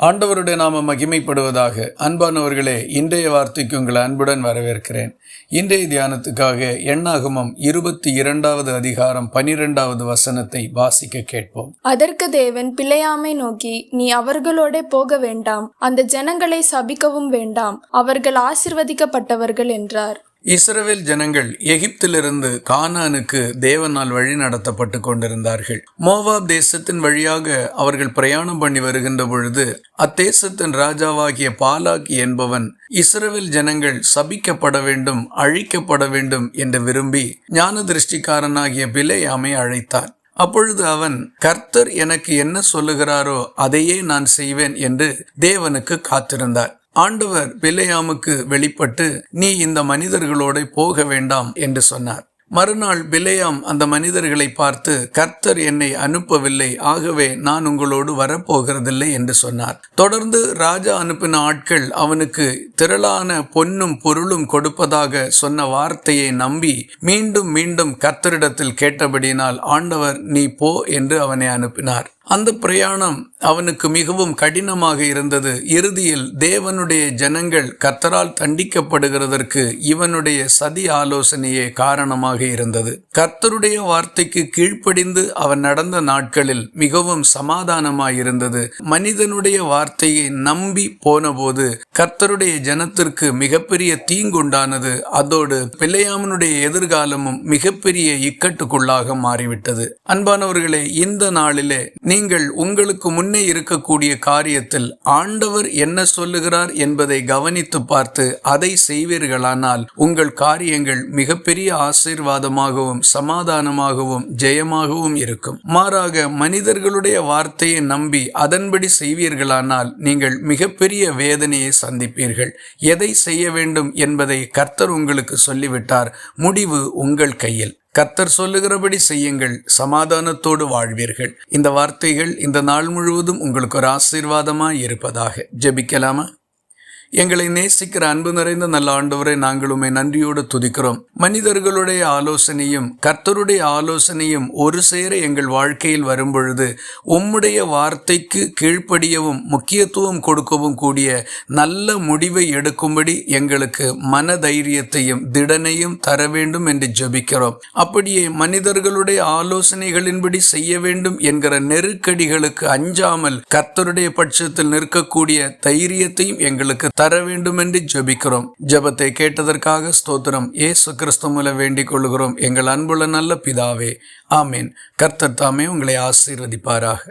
ஆண்டவருடைய நாம மகிமைப்படுவதாக. அன்பானவர்களே, இன்றைய வார்த்தைக்கு உங்களை அன்புடன் வரவேற்கிறேன். இன்றைய தியானத்துக்காக எண்ணாகமம் 22வது அதிகாரம் 12வது வசனத்தை வாசிக்க கேட்போம். அதற்கு தேவன் பிலேயாமை நோக்கி, நீ அவர்களோட போக வேண்டாம், அந்த ஜனங்களை சபிக்கவும் வேண்டாம், அவர்கள் ஆசீர்வதிக்கப்பட்டவர்கள் என்றார். இஸ்ரவேல் ஜனங்கள் எகிப்திலிருந்து கானானுக்கு தேவனால் வழி நடத்தப்பட்டு கொண்டிருந்தார்கள். மோவாப் தேசத்தின் வழியாக அவர்கள் பிரயாணம் பண்ணி வருகின்ற பொழுது அத்தேசத்தின் ராஜாவாகிய பாலாக் என்பவன் இஸ்ரவேல் ஜனங்கள் சபிக்கப்பட வேண்டும், அழிக்கப்பட வேண்டும் என்று விரும்பி ஞான திருஷ்டிக்காரனாகிய பிலேயாமை அழைத்தான். அப்பொழுது அவன், கர்த்தர் எனக்கு என்ன சொல்லுகிறாரோ அதையே நான் செய்வேன் என்று தேவனுக்கு காத்திருந்தார். ஆண்டவர் பிலேயாமுக்கு வெளிப்பட்டு, நீ இந்த மனிதர்களோட போக வேண்டாம் என்று சொன்னார். மறுநாள் பிலேயாம் அந்த மனிதர்களை பார்த்து, கர்த்தர் என்னை அனுப்பவில்லை, ஆகவே நான் உங்களோடு வரப்போகிறதில்லை என்று சொன்னார். தொடர்ந்து ராஜா அனுப்பின ஆட்கள் அவனுக்கு திரளான பொன்னும் பொருளும் கொடுப்பதாக சொன்ன வார்த்தையை நம்பி மீண்டும் மீண்டும் கர்த்தரிடத்தில் கேட்டபடியினால் ஆண்டவர் நீ போ என்று அவனை அனுப்பினார். அந்த பிரயாணம் அவனுக்கு மிகவும் கடினமாக இருந்தது. இறுதியில் தேவனுடைய ஜனங்கள் கர்த்தரால் தண்டிக்கப்படுகிறதற்கு இவனுடைய சதி ஆலோசனையே காரணமாக இருந்தது. கர்த்தருடைய வார்த்தைக்கு கீழ்ப்படிந்து அவன் நடந்த நாட்களில் மிகவும் சமாதானமாயிருந்தது. மனிதனுடைய வார்த்தையை நம்பி போனபோது கர்த்தருடைய ஜனத்திற்கு மிகப்பெரிய தீங்குண்டானது. அதோடு பிலேயாமனுடைய எதிர்காலமும் மிகப்பெரிய இக்கட்டுக்குள்ளாக மாறிவிட்டது. அன்பானவர்களே, இந்த நாளிலே நீங்கள் உங்களுக்கு முன்னே இருக்கக்கூடிய காரியத்தில் ஆண்டவர் என்ன சொல்லுகிறார் என்பதை கவனித்து பார்த்து அதை செய்வீர்களானால் உங்கள் காரியங்கள் மிகப்பெரிய ஆசீர்வாதமாகவும் சமாதானமாகவும் ஜெயமாகவும் இருக்கும். மாறாக மனிதர்களுடைய வார்த்தையை நம்பி அதன்படி செய்வீர்களானால் நீங்கள் மிகப்பெரிய வேதனையை சந்திப்பீர்கள். எதை செய்ய வேண்டும் என்பதை கர்த்தர் உங்களுக்கு சொல்லிவிட்டார். முடிவு உங்கள் கையில். கர்த்தர் சொல்லுகிறபடி செய்யுங்கள், சமாதானத்தோடு வாழ்வீர்கள். இந்த வார்த்தைகள் இந்த நாள் முழுவதும் உங்களுக்கு ஒரு ஆசீர்வாதமாய் இருப்பதாக. ஜெபிக்கலாமா? எங்களை நேசிக்கிற அன்பு நிறைந்த நல்ல ஆண்டவரை நாங்கள் உம்மை நன்றியோடு துதிக்கிறோம். மனிதர்களுடைய ஆலோசனையும் கர்த்தருடைய ஆலோசனையும் ஒரு சேர எங்கள் வாழ்க்கையில் வரும்பொழுது உம்முடைய வார்த்தைக்கு கீழ்ப்படியவும் முக்கியத்துவம் கொடுக்கவும் கூடிய நல்ல முடிவை எடுக்கும்படி எங்களுக்கு மன தைரியத்தையும் திடனையும் தர வேண்டும் என்று ஜெபிக்கிறோம். அப்படியே மனிதர்களுடைய ஆலோசனைகளின்படி செய்ய வேண்டும் என்கிற நெருக்கடிகளுக்கு அஞ்சாமல் கர்த்தருடைய பட்சத்தில் நிற்கக்கூடிய தைரியத்தையும் எங்களுக்கு தர வேண்டும் என்று ஜெபிக்கிறோம். ஜெபத்தை கேட்டதற்காக ஸ்தோத்திரம். இயேசு கிறிஸ்து மூலம் வேண்டிக் கொள்கிறோம் எங்கள் அன்புள்ள நல்ல பிதாவே, ஆமேன். கர்த்தர் தாமே உங்களை ஆசீர்வதிப்பாராக.